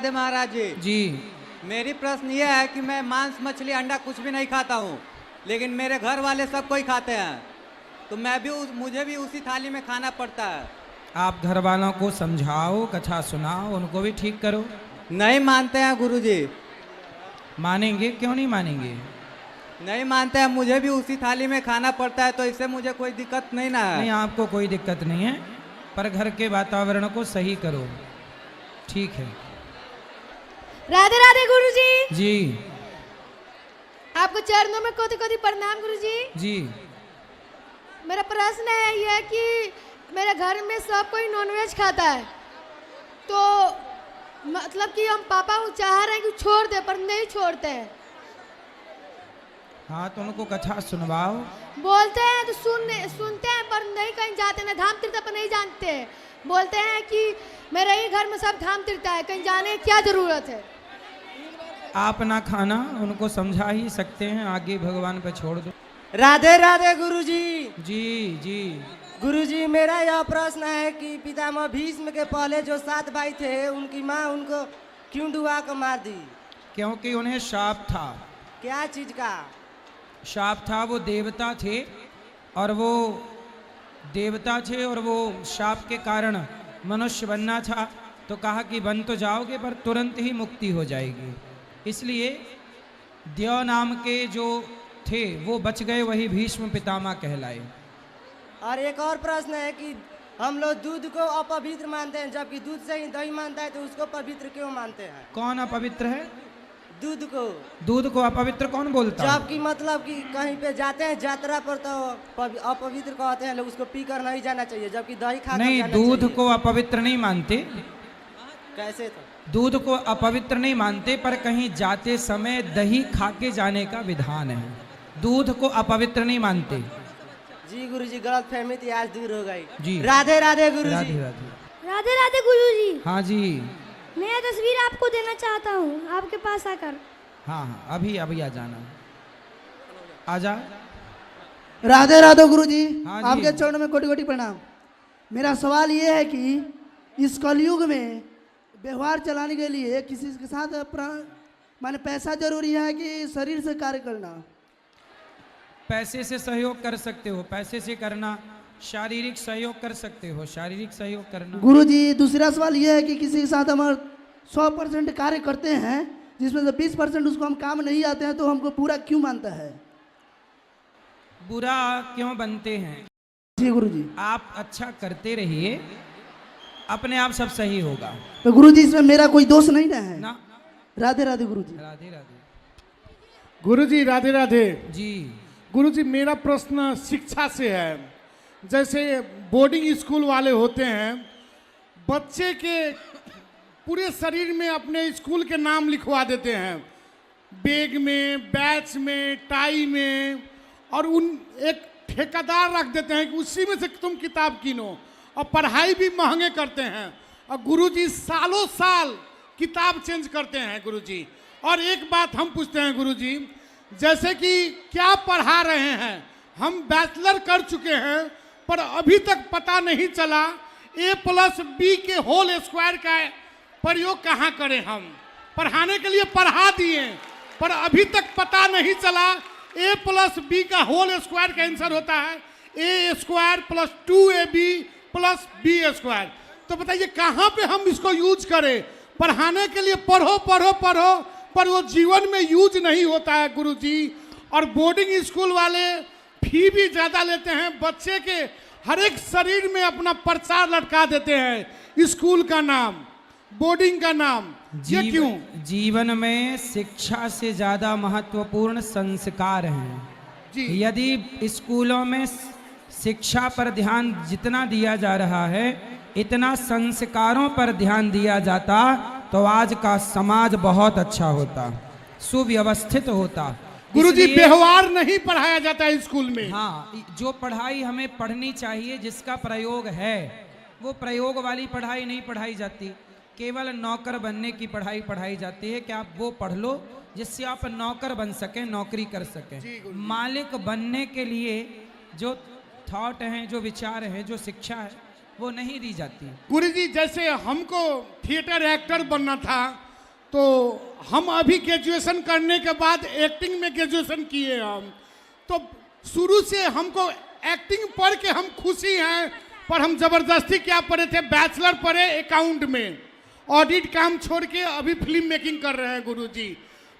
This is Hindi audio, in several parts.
राधे महाराज जी। जी। मेरी प्रश्न ये है कि मैं मांस मछली अंडा कुछ भी नहीं खाता हूँ, लेकिन मेरे घर वाले सब कोई खाते हैं, तो मुझे भी उसी थाली में खाना पड़ता है। आप घर वालों को समझाओ, कथा सुनाओ, उनको भी ठीक करो। नहीं मानते हैं गुरुजी। मानेंगे? क्यों नहीं मानेंगे? नहीं मानते हैं, मुझे भी उसी थाली में खाना पड़ता है, तो इससे मुझे कोई दिक्कत नहीं ना है। नहीं, आपको कोई दिक्कत नहीं है, पर घर के वातावरण को सही करो। ठीक है। राधे राधे गुरुजी। जी। आपको चरणों में कोटि कोटि प्रणाम गुरुजी। जी। मेरा प्रश्न है यह कि मेरे घर में सब कोई नॉनवेज खाता है, तो मतलब कि हम पापा चाह रहे हैं कि छोड़ दे, पर नहीं छोड़ते हैं। हाँ, तो उनको कथा सुनवाओ। बोलते हैं तो सुनते हैं, पर नहीं कहीं जाते, ना धाम तीर्थ पर नहीं जानते। बोलते हैं कि मेरे ही घर में सब धाम तीर्थ है, कहीं जाने की क्या जरूरत है। आप ना खाना, उनको समझा ही सकते हैं, आगे भगवान पे छोड़ दो। राधे राधे गुरुजी। जी जी। गुरुजी, मेरा यह प्रश्न है कि पितामह भीष्म के पहले जो 7 भाई थे, उनकी माँ उनको क्यों डुबा कर मार दी? क्योंकि उन्हें शाप था। क्या चीज का शाप था? वो देवता थे, और वो शाप के कारण मनुष्य बनना था, तो कहा कि बन तो जाओगे पर तुरंत ही मुक्ति हो जाएगी। इसलिए देव नाम के जो थे वो बच गए, वही भीष्म पितामह कहलाए। और एक और प्रश्न है कि हम लोग दूध को अपवित्र मानते हैं, जबकि दूध से ही दही मानता है, तो उसको पवित्र क्यों मानते हैं? कौन अपवित्र है? दूध को अपवित्र कौन बोलता है? जबकि मतलब कि कहीं पे जाते हैं यात्रा पर, तो अपवित्र कहते हैं लोग, उसको पी कर नहीं जाना चाहिए, जबकि दही खा नहीं, दूध को अपवित्र नहीं मानते। कैसे? तो दूध को अपवित्र नहीं मानते, पर कहीं जाते समय दही खा के जाने का विधान है। दूध को अपवित्र नहीं मानते। जी गुरुजी, गलत फहमी थी, आज दूर हो गई। जी। राधे राधे गुरुजी। राधे राधे। राधे राधे गुरुजी। हाँ जी। मैं तस्वीर आपको देना चाहता हूँ, आपके पास आकर। हाँ हाँ, अभी आ जाना, आजा। राधे राधे गुरुजी। हाँ जी। आपके चरणों में कोटि कोटि प्रणाम। मेरा सवाल ये है कि इस कलयुग में व्यवहार चलाने के लिए किसी के साथ माने पैसा जरूरी है कि शरीर से कार्य करना? पैसे से सहयोग कर सकते हो, पैसे से करना। शारीरिक सहयोग कर सकते हो, शारीरिक सहयोग करना। गुरुजी, दूसरा सवाल ये है कि किसी के साथ हम 100% कार्य करते हैं, जिसमें से 20% उसको हम काम नहीं आते हैं, तो हमको बुरा क्यों मानता है? बुरा क्यों बनते हैं? जी गुरुजी। आप अच्छा करते रहिए, अपने आप सब सही होगा। तो गुरुजी, इसमें मेरा कोई दोष नहीं ना है? ना। राधे राधे गुरुजी। राधे राधे। गुरुजी राधे राधे। जी। गुरुजी, मेरा प्रश्न शिक्षा से है। जैसे बोर्डिंग स्कूल वाले होते हैं, बच्चे के पूरे शरीर में अपने स्कूल के नाम लिखवा देते हैं, बैग में, बैच में, टाई में, और उन एक ठेकेदार रख देते हैं कि उसी में से तुम किताब कीनो, और पढ़ाई भी महंगे करते हैं। और गुरुजी सालों साल किताब चेंज करते हैं गुरुजी। और एक बात हम पूछते हैं गुरुजी, जैसे कि क्या पढ़ा रहे हैं? हम बैचलर कर चुके हैं, पर अभी तक पता नहीं चला a+b के होल स्क्वायर का प्रयोग कहाँ करें। हम पढ़ाने के लिए पढ़ा दिए, पर अभी तक पता नहीं चला a+b का होल स्क्वायर का आंसर होता है a² + 2ab + b²। तो बताइए कहाँ पे हम इसको यूज करें? पढ़ाने के लिए पढ़ो पढ़ो पढ़ो, पर वो जीवन में यूज नहीं होता है गुरुजी। और बोर्डिंग स्कूल वाले फी भी ज़्यादा लेते हैं, बच्चे के हर एक शरीर में अपना प्रचार लटका देते हैं, स्कूल का नाम, बोर्डिंग का नाम। ये क्यों? जीवन में शिक्षा से ज़्यादा महत्वपूर्ण संस्कार हैं जी। यदि स्कूलों में शिक्षा पर ध्यान जितना दिया जा रहा है, इतना संस्कारों पर ध्यान दिया जाता, तो आज का समाज बहुत अच्छा होता, सुव्यवस्थित होता। गुरुजी, व्यवहार नहीं पढ़ाया जाता है स्कूल में। हाँ, जो पढ़ाई हमें पढ़नी चाहिए, जिसका प्रयोग है, वो प्रयोग वाली पढ़ाई नहीं पढ़ाई जाती। केवल नौकर बनने की पढ़ाई पढ़ाई जाती है कि आप वो पढ़ लो जिससे आप नौकर बन सकें, नौकरी कर सकें। मालिक बनने के लिए जो थॉट हैं, जो विचार हैं, जो शिक्षा है, वो नहीं दी जाती। गुरुजी, जैसे हमको थिएटर एक्टर बनना था, तो हम अभी ग्रेजुएशन करने के बाद एक्टिंग में ग्रेजुएशन किए हम, तो शुरू से हमको एक्टिंग पढ़ के हम खुशी हैं, पर हम जबरदस्ती क्या पढ़े थे, बैचलर पढ़े अकाउंट में, ऑडिट काम छोड़ के अभी फिल्म मेकिंग कर रहे हैं गुरुजी।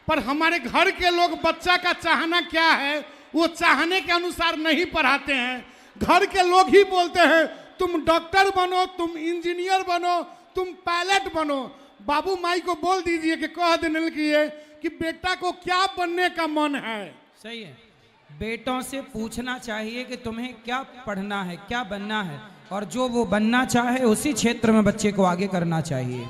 पर हमारे घर के लोग बच्चा का चाहना क्या है वो चाहने के अनुसार नहीं पढ़ाते हैं। घर के लोग ही बोलते हैं तुम डॉक्टर बनो, तुम इंजीनियर बनो, तुम पायलट बनो। बाबू माई को बोल दीजिए कि कह देने लगिए कि बेटा को क्या बनने का मन है। सही है, बेटों से पूछना चाहिए कि तुम्हें क्या पढ़ना है, क्या बनना है, और जो वो बनना चाहे उसी क्षेत्र में बच्चे को आगे करना चाहिए।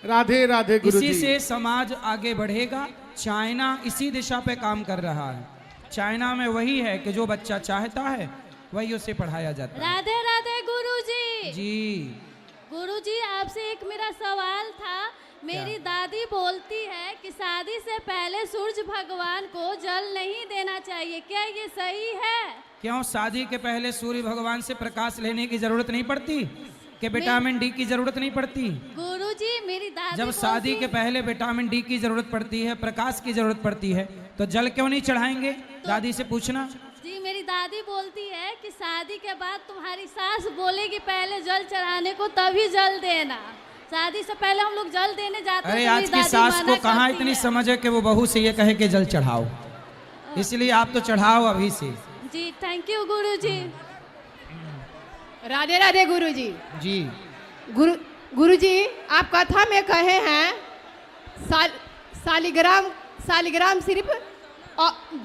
राधे राधे गुरुजी। इसी से समाज आगे बढ़ेगा। चाइना इसी दिशा पे काम कर रहा है। चाइना में वही है कि जो बच्चा चाहता है वही उसे पढ़ाया जाता है। राधे राधे गुरुजी। जी गुरुजी, आपसे एक मेरा सवाल था। मेरी दादी बोलती है कि शादी से पहले सूरज भगवान को जल नहीं देना चाहिए, क्या ये सही है? क्यों, शादी के पहले सूर्य भगवान से प्रकाश लेने की जरूरत नहीं पड़ती? कि विटामिन डी की जरूरत नहीं पड़ती? गुरुजी, मेरी दादी जब शादी के पहले विटामिन डी की जरूरत पड़ती है, प्रकाश की जरूरत पड़ती है, तो जल क्यों नहीं चढ़ाएंगे? दादी से पूछना। जी, मेरी दादी बोलती है कि शादी के बाद तुम्हारी सास बोलेगी पहले जल चढ़ाने को, तभी जल देना। शादी से पहले हम लोग जल देने जाते हैं। अरे आज की सास को कहाँ इतनी समझ है कि वो बहू से ये कहे कि जल चढ़ाओ, इसलिए आप तो चढ़ाओ अभी से। जी, थैंक यू गुरुजी। राधे राधे गुरुजी। जी गुरुजी, आप कथा में कहे हैं सालिग्राम सिर्फ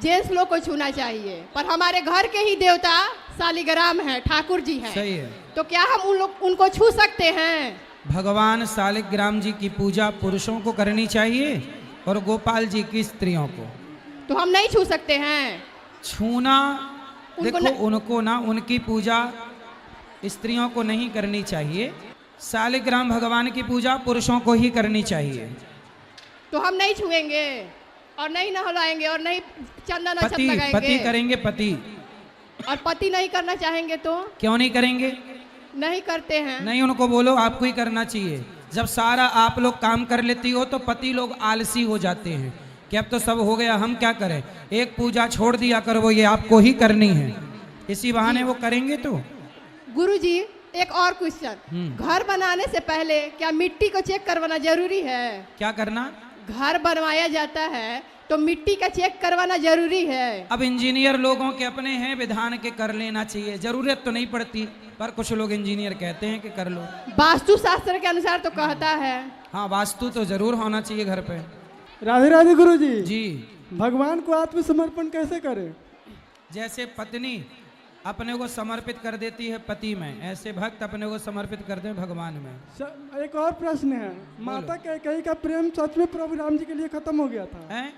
जेंट्स लोग को छूना चाहिए, पर हमारे घर के ही देवता सालिग्राम है, ठाकुर जी हैं। सही है। तो क्या हम उनको छू सकते हैं? भगवान सालिग्राम जी की पूजा पुरुषों को करनी चाहिए और गोपाल जी की स्त्रियों को। तो हम नहीं छू सकते हैं? छूना, देखो उनको ना, उनकी पूजा स्त्रियों को नहीं करनी चाहिए। सालिग्राम भगवान की पूजा पुरुषों को ही करनी चाहिए। तो हम नहीं छुएंगे और नहीं नहलाएंगे और नहीं चंदन अक्षत पति लगाएंगे? पति करेंगे, पति। और पति नहीं करना चाहेंगे तो? क्यों नहीं करेंगे? नहीं करते हैं। नहीं, उनको बोलो आपको ही करना चाहिए। जब सारा आप लोग काम कर लेती हो तो पति लोग आलसी हो जाते हैं कि अब तो सब हो गया, हम क्या करें, एक पूजा छोड़ दिया करो, वो ये आपको ही करनी है। इसी बहाने वो करेंगे। तो गुरुजी, एक और क्वेश्चन, घर बनाने से पहले क्या मिट्टी को चेक करवाना जरूरी है? क्या करना? घर बनवाया जाता है तो मिट्टी का चेक करवाना जरूरी है। अब इंजीनियर लोगों के अपने हैं विधान के, कर लेना चाहिए, जरूरत तो नहीं पड़ती, पर कुछ लोग इंजीनियर कहते हैं कि कर लो। वास्तु शास्त्र के अनुसार तो कहता है। हाँ, वास्तु तो जरूर होना चाहिए घर पे। राधे राधे गुरुजी। जी, भगवान को आत्मसमर्पण कैसे करें? जैसे पत्नी अपने को समर्पित कर देती है पति में, ऐसे भक्त अपने को समर्पित कर दे भगवान में। एक और प्रश्न है, माता कैकेयी का प्रेम सच में प्रभु राम जी के लिए खत्म हो गया था? है?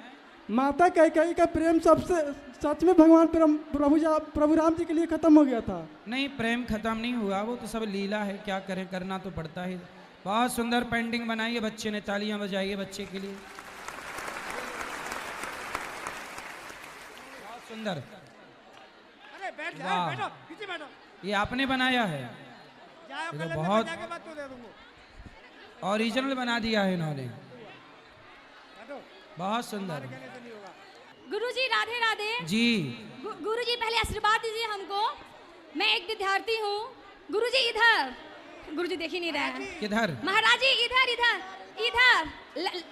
माता कैकेयी का प्रेम सच में भगवान प्रभु राम जी के लिए खत्म हो गया था? नहीं, प्रेम खत्म नहीं हुआ, वो तो सब लीला है, क्या करें, करना तो पड़ता है। बहुत सुंदर पेंटिंग बनाई है बच्चे ने, तालियां बजाइए बच्चे के लिए, बहुत सुंदर। ये आपने बनाया है? ये तो बहुत ओरिजिनल बना दिया है इन्होंने, बहुत सुंदर। गुरुजी राधे राधे। जी गुरुजी, पहले आशीर्वाद दीजिए हमको। मैं एक विद्यार्थी हूँ। गुरुजी इधर, गुरुजी देख ही नहीं रहे हैं। किधर? महाराज जी इधर इधर इधर,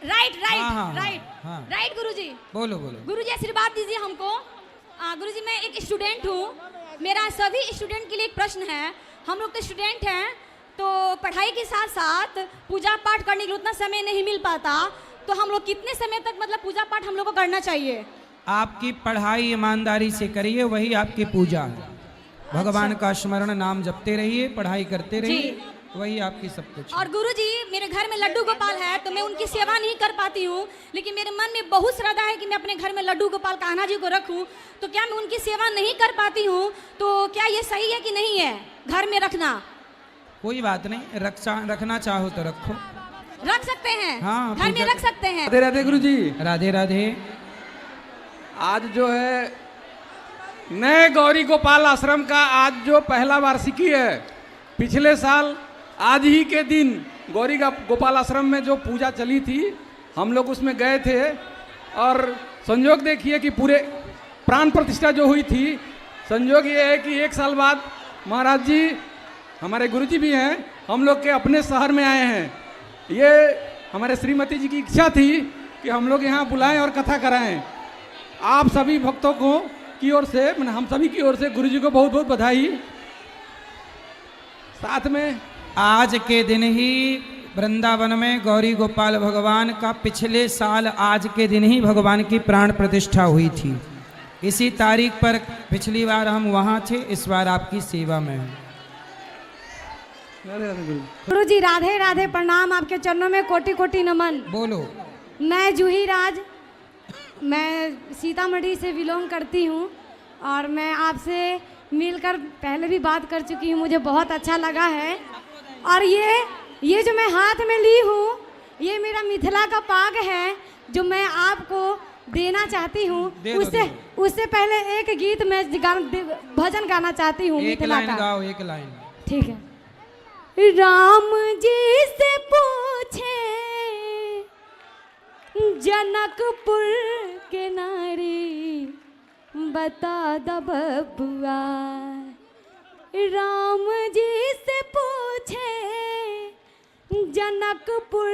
राइट राइट हाँ, राइट हाँ। राइट। गुरुजी बोलो बोलो। गुरुजी आशीर्वाद दीजिए हमको। गुरुजी, मैं एक स्टूडेंट हूँ। मेरा सभी स्टूडेंट के लिए एक प्रश्न है। हम लोग तो स्टूडेंट हैं, तो पढ़ाई के साथ साथ पूजा पाठ करने के लिए उतना समय नहीं मिल पाता, तो हम लोग कितने समय तक मतलब पूजा पाठ हम लोग को करना चाहिए? आपकी पढ़ाई ईमानदारी से करिए, वही आपकी पूजा है। भगवान का स्मरण नाम जपते रहिए, पढ़ाई करते रहिए, वही आपकी सब कुछ। और गुरुजी, मेरे घर में लड्डू गोपाल है, तो मैं उनकी सेवा नहीं कर पाती हूँ, लेकिन मेरे मन में बहुत श्रद्धा है कि मैं अपने घर में लड्डू गोपाल कान्हा जी को रखूँ। तो क्या मैं उनकी सेवा नहीं कर पाती हूँ? तो क्या ये सही है कि नहीं है घर में रखना? कोई बात नहीं, रखना चाहो तो रखो, रख सकते हैं। हाँ, घर में रख सकते हैं। राधे राधे गुरुजी। राधे राधे। आज जो है नए गौरी गोपाल आश्रम का आज जो पहला वार्षिकी है, पिछले साल आज ही के दिन गौरी गोपाल आश्रम में जो पूजा चली थी, हम लोग उसमें गए थे और संयोग देखिए कि पूरे प्राण प्रतिष्ठा जो हुई थी, संयोग ये है कि 1 साल बाद महाराज जी, हमारे गुरुजी भी हैं, हम लोग के अपने शहर में आए हैं। ये हमारे श्रीमती जी की इच्छा थी कि हम लोग यहाँ बुलाएं और कथा कराएं। आप सभी भक्तों को की ओर से, हम सभी की ओर से गुरुजी को बहुत बहुत बधाई। साथ में आज के दिन ही वृंदावन में गौरी गोपाल भगवान का पिछले साल आज के दिन ही भगवान की प्राण प्रतिष्ठा हुई थी। इसी तारीख पर पिछली बार हम वहाँ थे, इस बार आपकी सेवा में हैं। गुरु जी राधे राधे, प्रणाम, आपके चरणों में कोटि कोटि नमन। बोलो। मैं जूही राज, मैं सीतामढ़ी से बिलोंग करती हूँ और मैं आपसे मिलकर पहले भी बात कर चुकी हूँ, मुझे बहुत अच्छा लगा है। और ये जो मैं हाथ में ली हूँ, ये मेरा मिथिला का पाग है जो मैं आपको देना चाहती हूँ। उससे पहले एक गीत मैं भजन गाना चाहती हूँ मिथिला का। गाओ एक लाइन। ठीक है। राम जी से पूछे जनकपुर के नारी, बता द बबुआ। राम जी से पूछे जनकपुर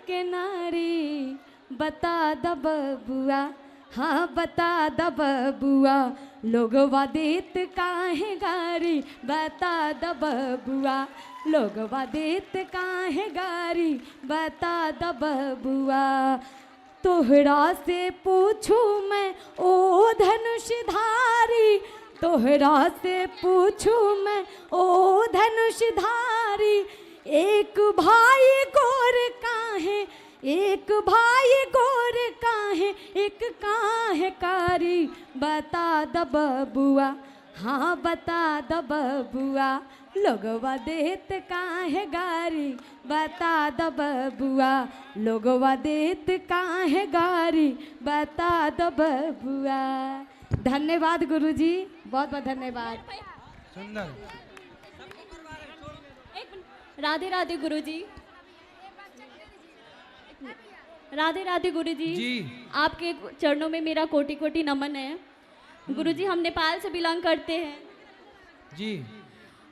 के नारी, बता द बबुआ, हाँ बता द बबुआ। लोगवा देत काहे गारी, बता द बबुआ। लोगवा देत काहे गारी, बता द बबुआ। तोहरा से पूछूं मैं ओ धनुषधारी, तोहरा से पूछूं मैं ओ धनुषधारी। एक भाई गोर काहे, एक भाई गोर काहे, एक काहे कारी, बता द बबुआ, हाँ बता द बबुआ। लोगवा देत काहे गारी, बता द बबुआ। लोगवा देत काहे गारी, बता द बबुआ। धन्यवाद गुरुजी, बहुत बहुत धन्यवाद। सुंदर। राधे राधे गुरुजी। राधे राधे गुरुजी जी। आपके चरणों में मेरा कोटि कोटि नमन है। गुरुजी हम नेपाल से बिलोंग करते हैं जी।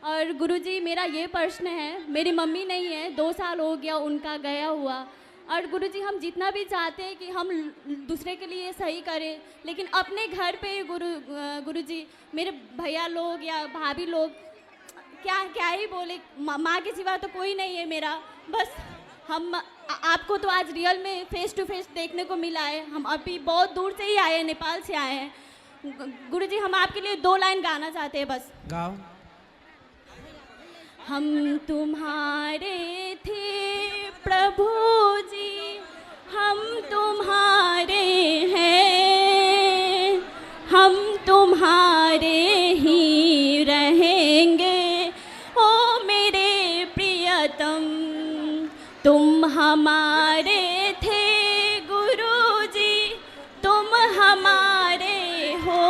और गुरुजी मेरा ये प्रश्न है, मेरी मम्मी नहीं है, 2 साल हो गया उनका गया हुआ। और गुरुजी हम जितना भी चाहते हैं कि हम दूसरे के लिए सही करें, लेकिन अपने घर पे गुरुजी मेरे भैया लोग या भाभी लोग क्या ही बोले, माँ के सिवा तो कोई नहीं है मेरा। बस हम आपको तो आज रियल में फेस टू फेस देखने को मिला है। हम अभी बहुत दूर से ही आए हैं, नेपाल से आए हैं। गुरुजी हम आपके लिए 2 लाइन गाना चाहते हैं, बस गाओ। हम तुम्हारे थे प्रभु जी, हम तुम्हारे हैं, हम तुम्हारे ही रहेंगे ओ मेरे प्रियतम। तुम हमारे थे गुरुजी, तुम हमारे हो,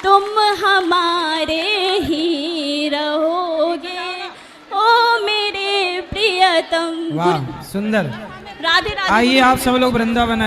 तुम हमारे ही रहोगे ओ मेरे प्रियतम। वाह सुंदर। राधे राधे। आइए आप सब लोग वृंदावन आइए।